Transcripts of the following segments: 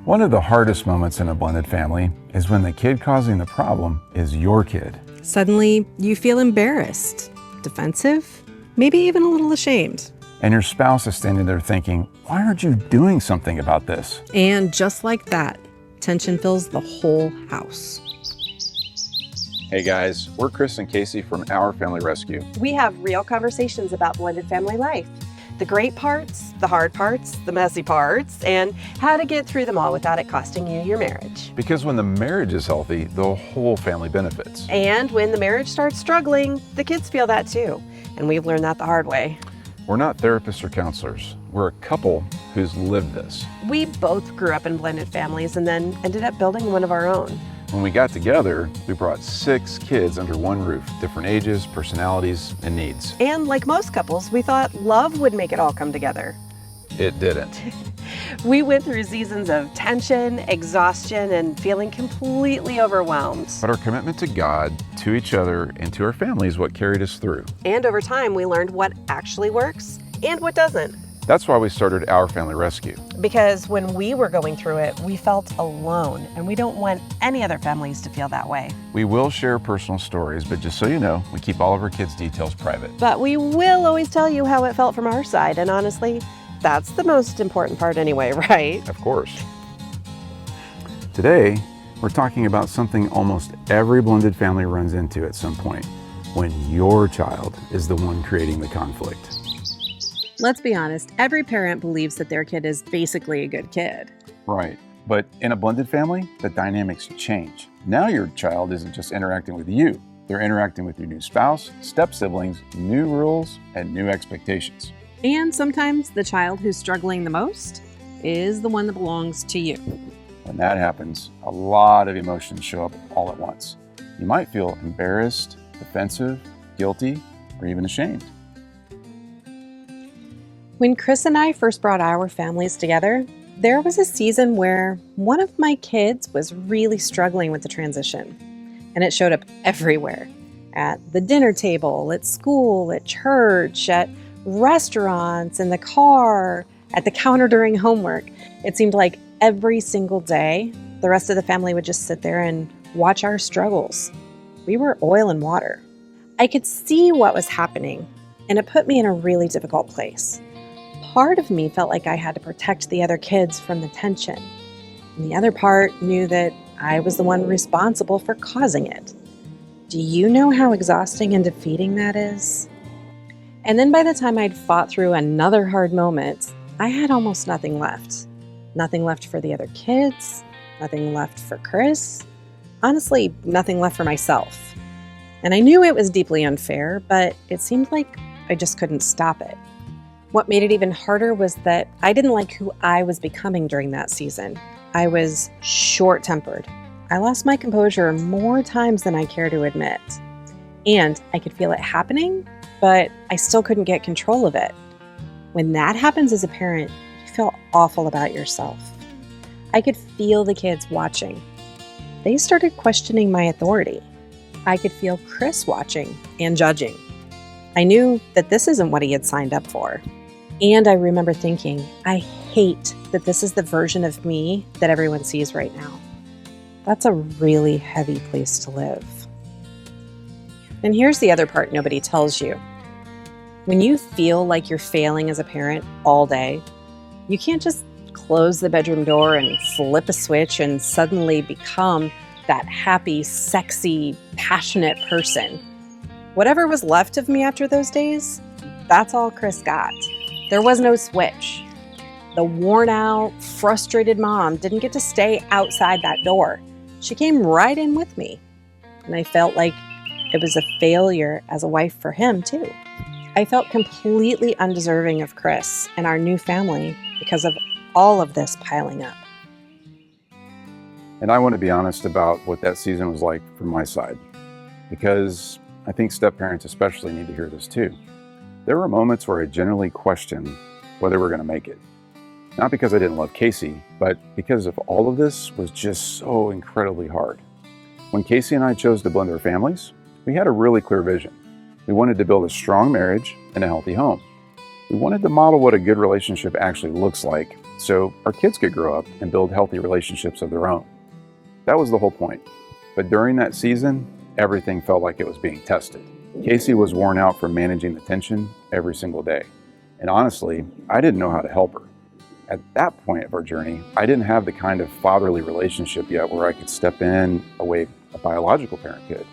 One of the hardest moments in a blended family is when the kid causing the problem is your kid. Suddenly, you feel embarrassed, defensive, maybe even a little ashamed. And your spouse is standing there thinking, why aren't you doing something about this? And just like that, tension fills the whole house. Hey guys, we're Chris and Casey from Our Family Rescue. We have real conversations about blended family life. The great parts, the hard parts, the messy parts, and how to get through them all without it costing you your marriage. Because when the marriage is healthy, the whole family benefits. And when the marriage starts struggling, the kids feel that too. And we've learned that the hard way. We're not therapists or counselors. We're a couple who's lived this. We both grew up in blended families and then ended up building one of our own. When we got together, we brought 6 kids under one roof, different ages, personalities, and needs. And like most couples, we thought love would make it all come together. It didn't. We went through seasons of tension, exhaustion, and feeling completely overwhelmed. But our commitment to God, to each other, and to our family is what carried us through. And over time, we learned what actually works and what doesn't. That's why we started Our Family Rescue. Because when we were going through it, we felt alone, and we don't want any other families to feel that way. We will share personal stories, but just so you know, we keep all of our kids' details private. But we will always tell you how it felt from our side, and honestly, that's the most important part anyway, right? Of course. Today, we're talking about something almost every blended family runs into at some point, when your child is the one creating the conflict. Let's be honest, every parent believes that their kid is basically a good kid. Right. But in a blended family, the dynamics change. Now your child isn't just interacting with you. They're interacting with your new spouse, step-siblings, new rules, and new expectations. And sometimes the child who's struggling the most is the one that belongs to you. When that happens, a lot of emotions show up all at once. You might feel embarrassed, defensive, guilty, or even ashamed. When Chris and I first brought our families together, there was a season where one of my kids was really struggling with the transition. And it showed up everywhere. At the dinner table, at school, at church, at restaurants, in the car, at the counter during homework. It seemed like every single day, the rest of the family would just sit there and watch our struggles. We were oil and water. I could see what was happening, and it put me in a really difficult place. Part of me felt like I had to protect the other kids from the tension, and the other part knew that I was the one responsible for causing it. Do you know how exhausting and defeating that is? And then by the time I'd fought through another hard moment, I had almost nothing left. Nothing left for the other kids, nothing left for Chris, honestly, nothing left for myself. And I knew it was deeply unfair, but it seemed like I just couldn't stop it. What made it even harder was that I didn't like who I was becoming during that season. I was short-tempered. I lost my composure more times than I care to admit. And I could feel it happening, but I still couldn't get control of it. When that happens as a parent, you feel awful about yourself. I could feel the kids watching. They started questioning my authority. I could feel Chris watching and judging. I knew that this isn't what he had signed up for. And I remember thinking, I hate that this is the version of me that everyone sees right now. That's a really heavy place to live. And here's the other part nobody tells you. When you feel like you're failing as a parent all day, you can't just close the bedroom door and flip a switch and suddenly become that happy, sexy, passionate person. Whatever was left of me after those days, that's all Chris got. There was no switch. The worn out, frustrated mom didn't get to stay outside that door. She came right in with me. And I felt like it was a failure as a wife for him too. I felt completely undeserving of Chris and our new family because of all of this piling up. And I want to be honest about what that season was like from my side, because I think step-parents especially need to hear this too. There were moments where I genuinely questioned whether we're going to make it. Not because I didn't love Casey, but because of all of this was just so incredibly hard. When Casey and I chose to blend our families, we had a really clear vision. We wanted to build a strong marriage and a healthy home. We wanted to model what a good relationship actually looks like, so our kids could grow up and build healthy relationships of their own. That was the whole point. But during that season, everything felt like it was being tested. Casey was worn out from managing the tension every single day. And honestly, I didn't know how to help her. At that point of our journey, I didn't have the kind of fatherly relationship yet where I could step in a way a biological parent could.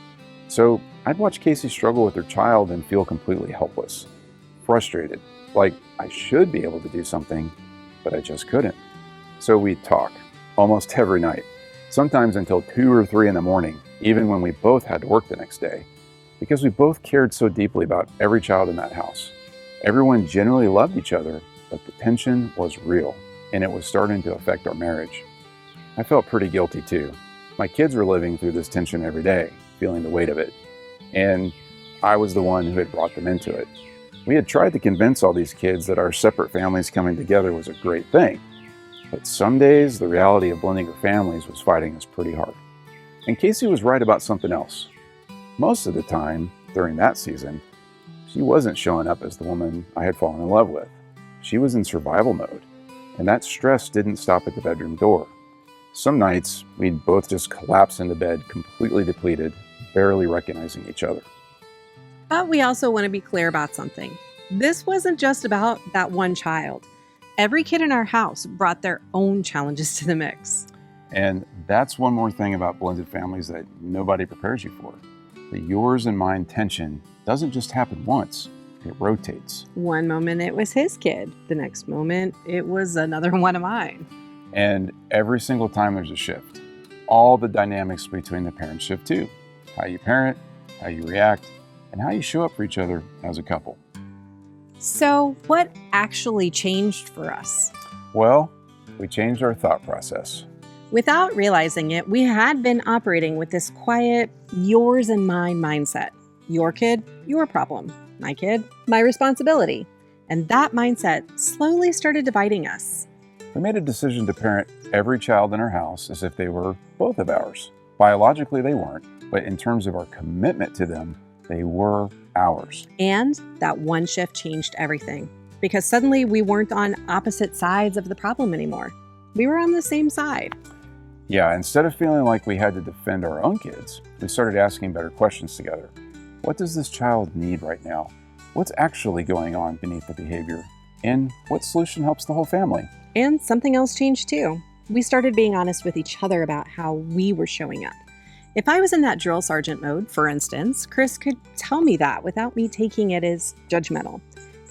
So I'd watch Casey struggle with her child and feel completely helpless, frustrated, like I should be able to do something, but I just couldn't. So we'd talk almost every night, sometimes until 2 or 3 in the morning, even when we both had to work the next day, because we both cared so deeply about every child in that house. Everyone generally loved each other, but the tension was real, and it was starting to affect our marriage. I felt pretty guilty too. My kids were living through this tension every day, feeling the weight of it, and I was the one who had brought them into it. We had tried to convince all these kids that our separate families coming together was a great thing, but some days the reality of blending our families was fighting us pretty hard. And Casey was right about something else. Most of the time, during that season, she wasn't showing up as the woman I had fallen in love with. She was in survival mode, and that stress didn't stop at the bedroom door. Some nights, we'd both just collapse into bed completely depleted, barely recognizing each other. But we also want to be clear about something. This wasn't just about that one child. Every kid in our house brought their own challenges to the mix. And that's one more thing about blended families that nobody prepares you for. The yours and mine tension doesn't just happen once, it rotates. One moment it was his kid, the next moment it was another one of mine. And every single time there's a shift, all the dynamics between the parents shift too. How you parent, how you react, and how you show up for each other as a couple. So what actually changed for us? Well, we changed our thought process. Without realizing it, we had been operating with this quiet, yours and mine mindset. Your kid, your problem. My kid, my responsibility. And that mindset slowly started dividing us. We made a decision to parent every child in our house as if they were both of ours. Biologically, they weren't, but in terms of our commitment to them, they were ours. And that one shift changed everything, because suddenly we weren't on opposite sides of the problem anymore. We were on the same side. Yeah, instead of feeling like we had to defend our own kids, we started asking better questions together. What does this child need right now? What's actually going on beneath the behavior? And what solution helps the whole family? And something else changed too. We started being honest with each other about how we were showing up. If I was in that drill sergeant mode, for instance, Chris could tell me that without me taking it as judgmental.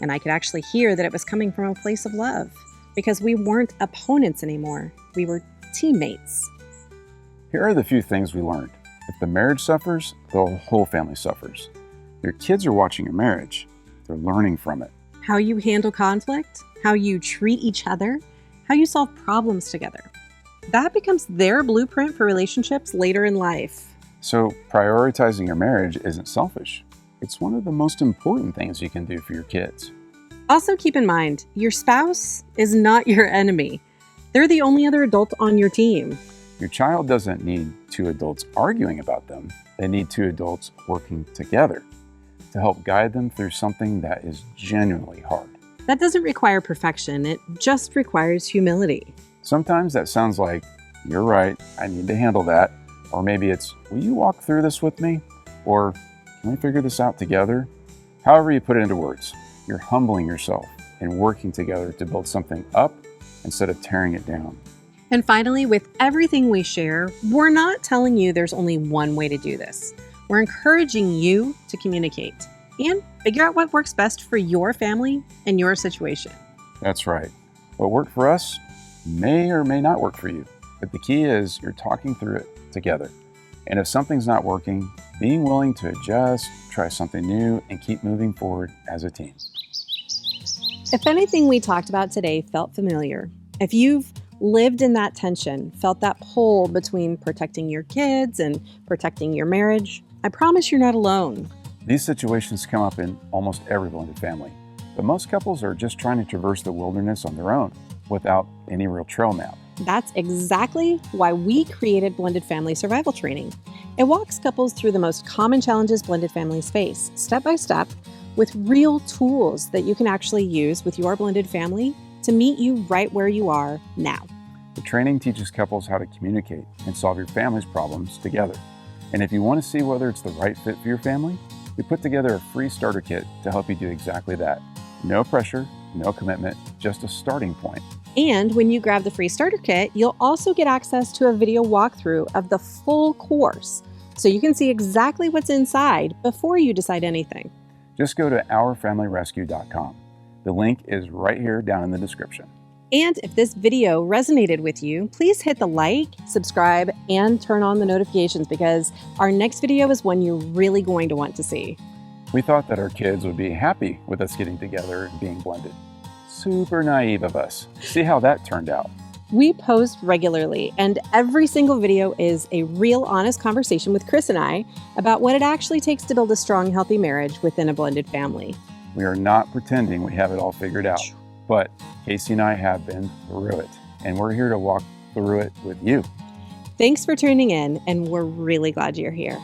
And I could actually hear that it was coming from a place of love, because we weren't opponents anymore. We were teammates. Here are the few things we learned. If the marriage suffers, the whole family suffers. Your kids are watching your marriage. They're learning from it. How you handle conflict, how you treat each other, how you solve problems together. That becomes their blueprint for relationships later in life. So prioritizing your marriage isn't selfish. It's one of the most important things you can do for your kids. Also keep in mind, your spouse is not your enemy. They're the only other adult on your team. Your child doesn't need 2 adults arguing about them. They need 2 adults working together to help guide them through something that is genuinely hard. That doesn't require perfection. It just requires humility. Sometimes that sounds like, you're right, I need to handle that. Or maybe it's, will you walk through this with me? Or can we figure this out together? However you put it into words, you're humbling yourself and working together to build something up instead of tearing it down. And finally, with everything we share, we're not telling you there's only one way to do this. We're encouraging you to communicate and figure out what works best for your family and your situation. That's right. What worked for us may or may not work for you, but the key is you're talking through it together. And if something's not working, being willing to adjust, try something new, and keep moving forward as a team. If anything we talked about today felt familiar, if you've lived in that tension, felt that pull between protecting your kids and protecting your marriage, I promise you're not alone. These situations come up in almost every blended family, but most couples are just trying to traverse the wilderness on their own without any real trail map. That's exactly why we created Blended Family Survival Training. It walks couples through the most common challenges blended families face, step by step, with real tools that you can actually use with your blended family to meet you right where you are now. The training teaches couples how to communicate and solve your family's problems together. And if you want to see whether it's the right fit for your family, we put together a free starter kit to help you do exactly that. No pressure, no commitment, just a starting point. And when you grab the free starter kit, you'll also get access to a video walkthrough of the full course, so you can see exactly what's inside before you decide anything. Just go to ourfamilyrescue.com. The link is right here down in the description. And if this video resonated with you, please hit the like, subscribe, and turn on the notifications because our next video is one you're really going to want to see. We thought that our kids would be happy with us getting together and being blended. Super naive of us. See how that turned out. We post regularly, and every single video is a real honest conversation with Chris and I about what it actually takes to build a strong, healthy marriage within a blended family. We are not pretending we have it all figured out, but Casey and I have been through it, and we're here to walk through it with you. Thanks for tuning in, and we're really glad you're here.